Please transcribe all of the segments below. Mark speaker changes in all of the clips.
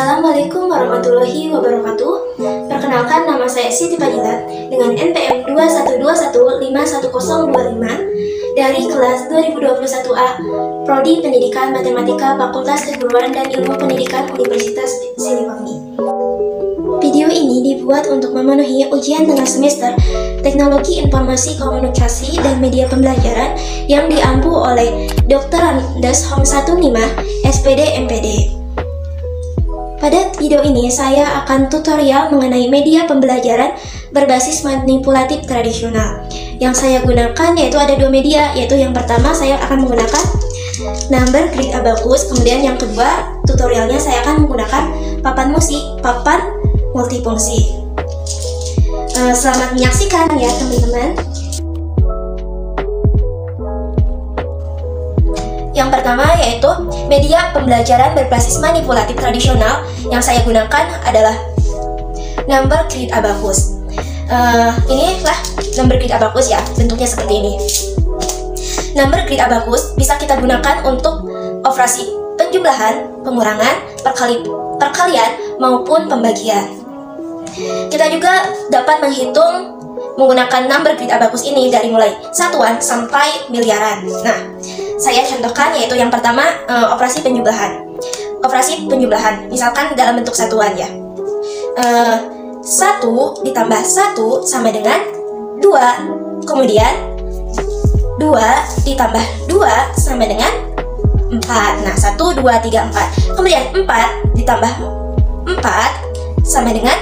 Speaker 1: Assalamualaikum warahmatullahi wabarakatuh. Perkenalkan, nama saya Siti Fadilat dengan NPM 212151025 dari kelas 2021A, Prodi Pendidikan Matematika Fakultas Keguruan dan Ilmu Pendidikan Universitas Siliwangi. Video ini dibuat untuk memenuhi ujian tengah semester Teknologi Informasi Komunikasi dan Media Pembelajaran yang diampu oleh Dr. Andes Hong 15, SPD MPD. Pada video ini saya akan tutorial mengenai media pembelajaran berbasis manipulatif tradisional. Yang saya gunakan yaitu ada dua media, yaitu yang pertama saya akan menggunakan number grid abacus, kemudian yang kedua tutorialnya saya akan menggunakan papan multifungsi. Selamat menyaksikan ya teman-teman. Yang pertama yaitu media pembelajaran berbasis manipulatif tradisional. Yang saya gunakan adalah number grid abacus. Inilah number grid abacus ya, bentuknya seperti ini. Number grid abacus bisa kita gunakan untuk operasi penjumlahan, pengurangan, perkalian maupun pembagian. Kita juga dapat menghitung menggunakan number grid abacus ini dari mulai satuan sampai miliaran. Nah, saya contohkan yaitu yang pertama operasi penjumlahan. Operasi penjumlahan, misalkan dalam bentuk satuan ya. 1 ditambah 1 sama dengan 2. Kemudian 2 ditambah 2 sama dengan 4. Nah, 1, 2, 3, 4. Kemudian 4 ditambah 4 sama dengan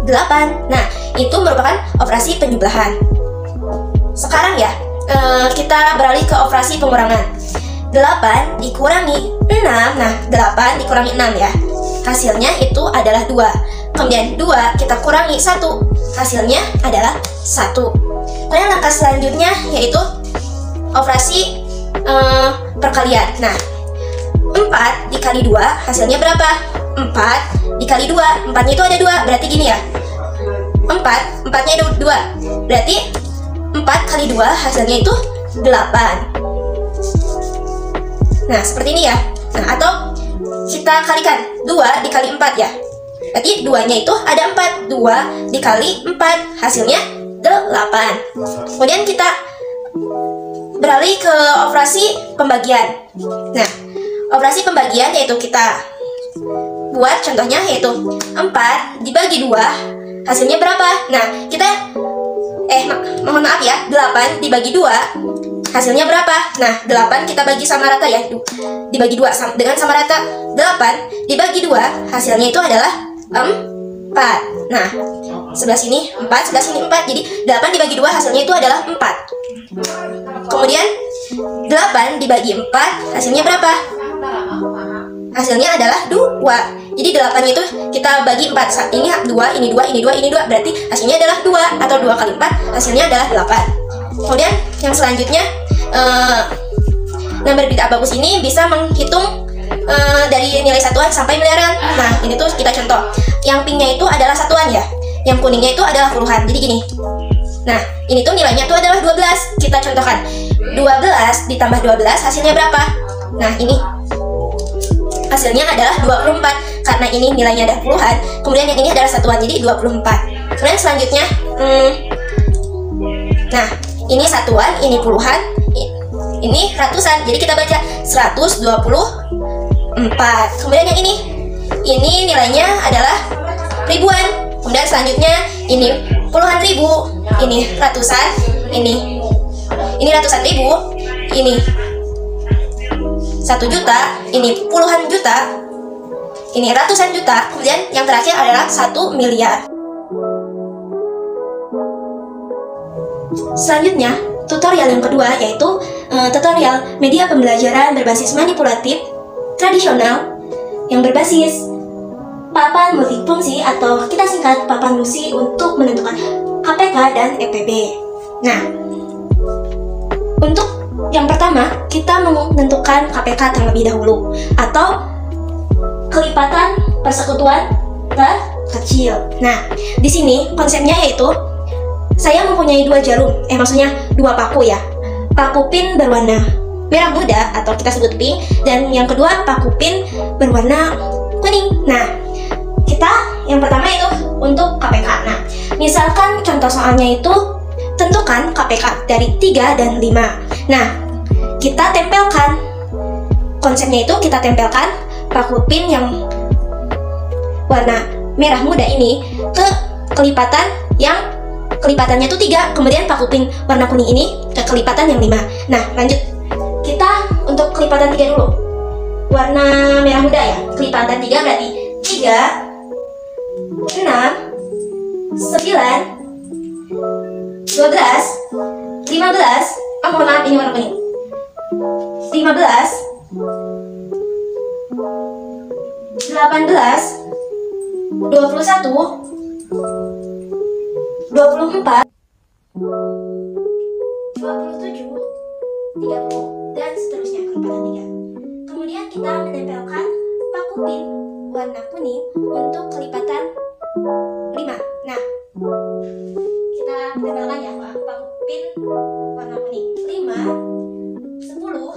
Speaker 1: 8. Nah, itu merupakan operasi penjumlahan. Sekarang ya, kita beralih ke operasi pengurangan. 8 dikurangi 6. Nah, 8 dikurangi 6 ya. Hasilnya itu adalah 2. Kemudian 2 kita kurangi 1. Hasilnya adalah 1. Kemudian langkah selanjutnya yaitu operasi perkalian. Nah, 4 dikali 2 hasilnya berapa? 4 dikali 2. 4-nya itu ada 2. Berarti gini ya. 4-nya ada 2. Berarti 4 kali 2 hasilnya itu 8. Nah, seperti ini ya. Nah, atau kita kalikan 2 dikali 4 ya. Berarti 2-nya itu ada 4. 2 dikali 4 hasilnya 8. Kemudian kita beralih ke operasi pembagian. Nah, operasi pembagian yaitu kita buat contohnya yaitu 4 dibagi 2 hasilnya berapa? Nah, kita mohon maaf ya, 8 dibagi 2 hasilnya berapa? Nah, 8 kita bagi sama rata ya, dibagi 2 dengan sama rata. 8 dibagi 2 hasilnya itu adalah 4. Nah, sebelah sini 4, sebelah sini 4. Jadi 8 dibagi 2 hasilnya itu adalah 4. Kemudian 8 dibagi 4 hasilnya berapa? Hasilnya adalah 2. Jadi 8 itu kita bagi 4. Ini 2, ini 2, ini 2, ini 2. Berarti hasilnya adalah 2. Atau 2 kali 4 hasilnya adalah 8. Kemudian yang selanjutnya number grid abacus ini bisa menghitung dari nilai satuan sampai miliaran. Nah, ini tuh kita contoh. Yang pinknya itu adalah satuan ya. Yang kuningnya itu adalah puluhan. Jadi gini. Nah, ini tuh nilainya tuh adalah 12. Kita contohkan. 12 ditambah 12 hasilnya berapa? Nah, ini hasilnya adalah 24. Karena ini nilainya ada puluhan, kemudian yang ini adalah satuan, jadi 24. Kemudian selanjutnya nah, ini satuan, ini puluhan, ini ratusan. Jadi kita baca 124. Kemudian yang ini nilainya adalah ribuan. Kemudian selanjutnya ini puluhan ribu, ini ratusan, ini ratusan ribu, ini 1 juta, ini puluhan juta, ini ratusan juta. Kemudian yang terakhir adalah 1 miliar. Selanjutnya, tutorial yang kedua yaitu tutorial media pembelajaran berbasis manipulatif tradisional yang berbasis papan multifungsi atau kita singkat papan multifungsi untuk menentukan KPK dan EPB. Nah, untuk yang pertama kita menentukan KPK terlebih dahulu atau kelipatan persekutuan terkecil. Nah, di sini konsepnya yaitu saya mempunyai 2 jarum, maksudnya 2 paku ya. Paku pin berwarna merah muda atau kita sebut pink, dan yang kedua paku pin berwarna kuning. Nah, yang pertama itu untuk KPK. Nah, misalkan contoh soalnya itu tentukan KPK dari 3 dan 5. Nah, kita tempelkan konsepnya itu kita tempelkan paku pin yang warna merah muda ini ke kelipatan yang kelipatannya itu 3, kemudian paku pin warna kuning ini ke kelipatan yang 5. Nah, lanjut. Kita untuk kelipatan 3 dulu. Warna merah muda ya. Kelipatan 3 berarti 3, 6, 9, 12, 15. Oh, mohon maaf, ini warna kuning. 15, 18, 21, 24, 27, 30, dan seterusnya kelipatan 3. Kemudian kita menempelkan paku pin warna kuning untuk kelipatan 5. Nah, kita tempelkan ya paku pin warna kuning 5, 10,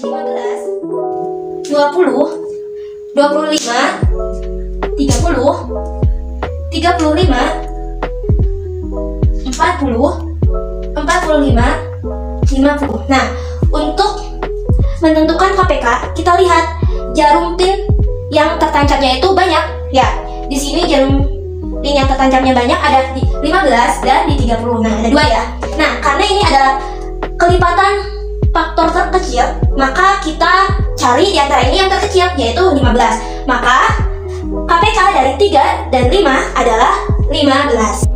Speaker 1: 15, 20, 25, 30, 35, 40, 45, 50. Nah, untuk menentukan KPK, kita lihat jarum pin yang tertancapnya itu banyak. Ya, di sini jarum pin yang tertancapnya banyak ada di 15 dan di 30. Nah, ada 2 ya. Nah, karena ini adalah kelipatan faktor terkecil, maka kita cari di antara ini yang terkecil, yaitu 15. Maka KPK dari 3 dan 5 adalah 15.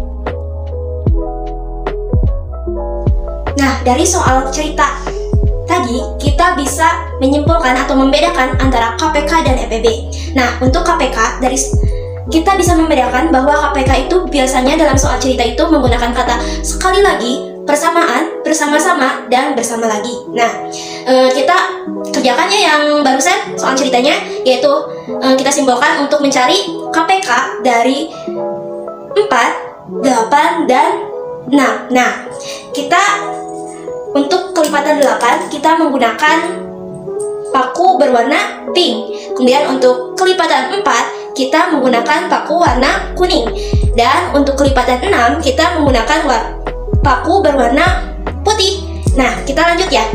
Speaker 1: Nah, dari soal cerita tadi, kita bisa menyimpulkan atau membedakan antara KPK dan EPB. Nah, untuk KPK, kita bisa membedakan bahwa KPK itu biasanya dalam soal cerita itu menggunakan kata sekali lagi, persamaan, bersama-sama, dan bersama lagi. Nah, kita kerjakannya yang barusan soal ceritanya, yaitu kita simbolkan untuk mencari KPK dari 4, 8, dan 6. Nah, kita untuk kelipatan 8, kita menggunakan paku berwarna pink. Kemudian untuk kelipatan 4, kita menggunakan paku warna kuning. Dan untuk kelipatan 6, kita menggunakan paku berwarna putih. Nah, kita lanjut ya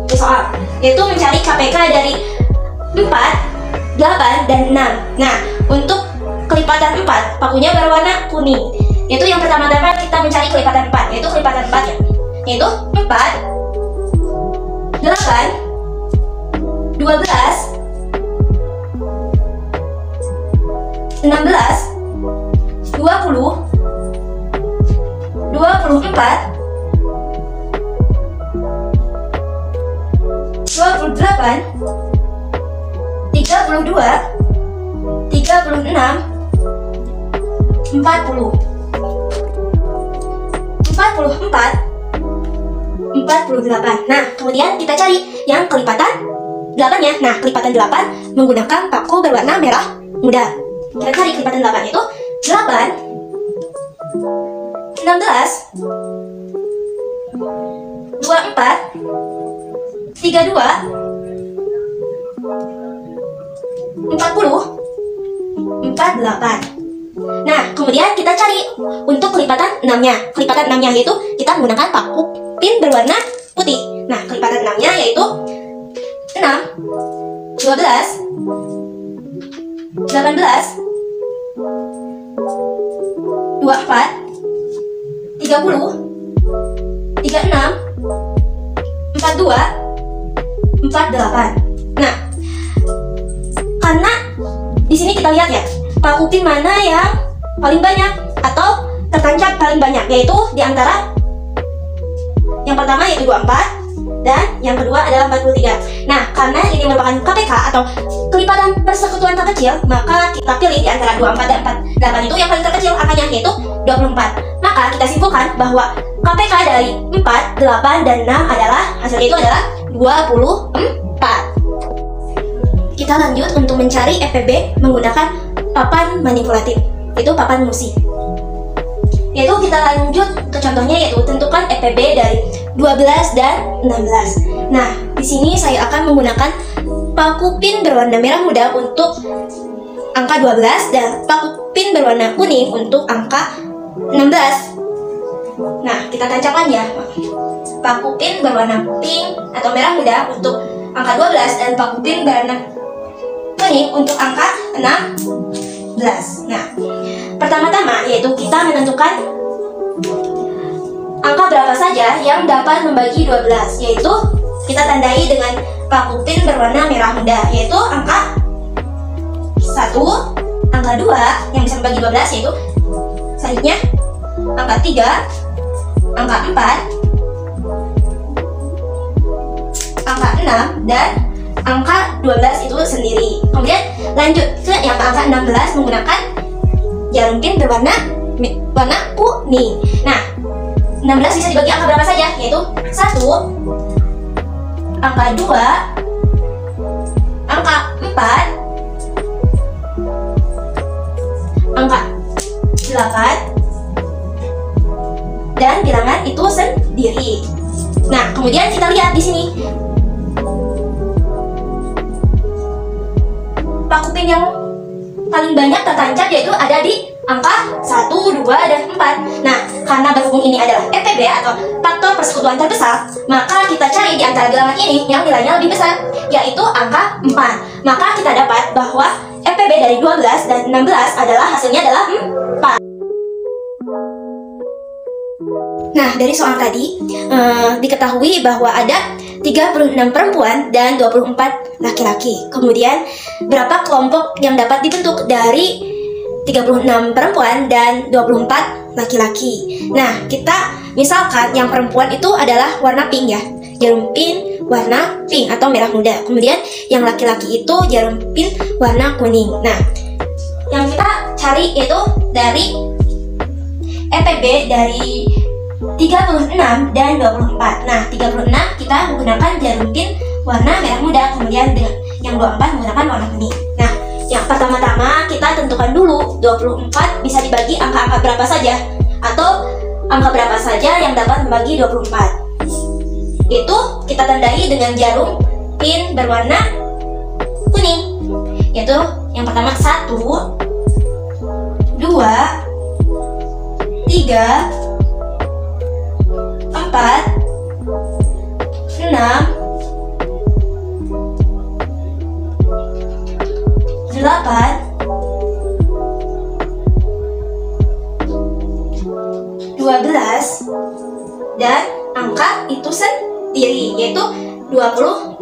Speaker 1: ke soal, yaitu mencari KPK dari 4, 8, dan 6. Nah, untuk kelipatan 4, pakunya berwarna kuning. Yaitu yang pertama-tama kita mencari kelipatan 4, yaitu kelipatan 4 ya. Yaitu 4, 8, 12, 16, 20, 24, 28, 32, 36, 40, 44, 48. Nah, kemudian kita cari yang kelipatan 8-nya. Nah, kelipatan 8 menggunakan paku berwarna merah muda. Kita cari kelipatan 8 itu 8, 16, 24, 32, 40, 48. Nah, kemudian kita cari untuk kelipatan 6-nya. Kelipatan 6-nya yaitu kita menggunakan paku pin berwarna putih. Nah, kelipatan 6-nya yaitu 6, 12, 18, 24, 30, 36, 42, 48. Nah, karena di sini kita lihat ya, paku pin mana yang paling banyak atau tertancap paling banyak, yaitu di antara yang pertama yaitu 24 dan yang kedua adalah 43. Nah, karena ini merupakan KPK atau kelipatan persekutuan terkecil, maka kita pilih di antara 24 dan 48 itu yang paling terkecil angkanya, yaitu 24. Maka kita simpulkan bahwa KPK dari 4, 8, dan 6 adalah hasilnya itu adalah 24. Kita lanjut untuk mencari EPB menggunakan papan manipulatif, yaitu papan musi. Yaitu kita lanjut ke contohnya, yaitu tentukan EPB dari 12 dan 16. Nah, di sini saya akan menggunakan paku pin berwarna merah muda untuk angka 12 dan paku pin berwarna kuning untuk angka 16. Nah, kita tancapkan ya. Paku pin berwarna pink atau merah muda untuk angka 12 dan paku pin berwarna kuning untuk angka 16. Nah, pertama-tama yaitu kita menentukan angka berapa saja yang dapat membagi 12, yaitu kita tandai dengan paku pin berwarna merah muda, yaitu angka 1, angka 2 yang bisa membagi 12, yaitu selanjutnya angka 3, angka 4, angka 6, dan angka 12 itu sendiri. Kemudian lanjut ke yang angka 16 menggunakan jarum pin berwarna kuning. Nah, 16 bisa dibagi angka berapa saja, yaitu 1, angka 2, angka 4, angka 8, dan bilangan itu sendiri. Nah, kemudian kita lihat di sini paku pin yang paling banyak tertancap yaitu ada di angka 1, 2, dan 4. Nah, karena berhubung ini adalah EPB atau faktor persekutuan terbesar, maka kita cari di antara bilangan ini yang nilainya lebih besar, yaitu angka 4. Maka kita dapat bahwa EPB dari 12 dan 16 adalah hasilnya adalah 4. Nah, dari soal tadi diketahui bahwa ada 36 perempuan dan 24 laki-laki. Kemudian berapa kelompok yang dapat dibentuk dari 36 perempuan dan 24 laki-laki. Nah, kita misalkan yang perempuan itu adalah warna pink ya, jarum pin warna pink atau merah muda. Kemudian yang laki-laki itu jarum pin warna kuning. Nah, yang kita cari itu dari EPB dari 36 dan 24. Nah, 36 kita menggunakan jarum pin warna merah muda, kemudian dengan yang 24 menggunakan warna kuning. Nah, yang pertama-tama kita tentukan dulu 24 bisa dibagi angka-angka berapa saja, atau angka berapa saja yang dapat membagi 24. Itu kita tandai dengan jarum pin berwarna kuning, yaitu yang pertama 1, 2, 3, 4, 6, 8, 12, dan angka itu sendiri yaitu 24.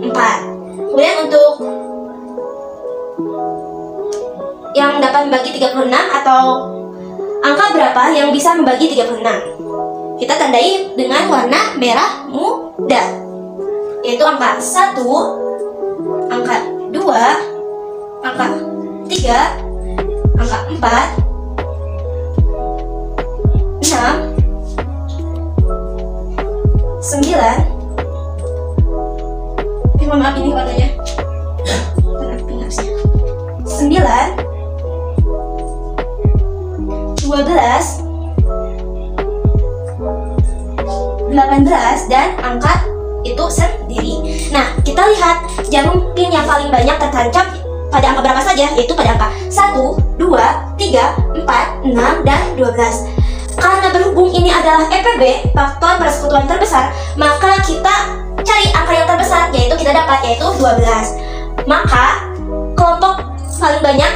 Speaker 1: Kemudian untuk yang dapat membagi 36 atau angka berapa yang bisa membagi 36, kita tandai dengan warna merah muda, yaitu angka 1, angka 2, angka 3, angka 4, 6, 9, maaf ini warnanya 9, 12, 18, dan angka itu sendiri. Nah, kita lihat jarum pin yang paling banyak tertancap pada angka berapa saja, yaitu pada angka 1, 2, 3, 4, 6, dan 12. Karena berhubung ini adalah EPB, faktor persekutuan terbesar, maka kita cari angka yang terbesar, yaitu kita dapat yaitu 12. Maka kelompok paling banyak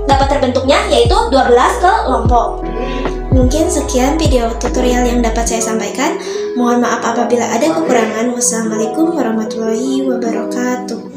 Speaker 1: dapat terbentuknya yaitu 12 kelompok. Mungkin sekian video tutorial yang dapat saya sampaikan. Mohon maaf apabila ada kekurangan. Wassalamualaikum warahmatullahi wabarakatuh.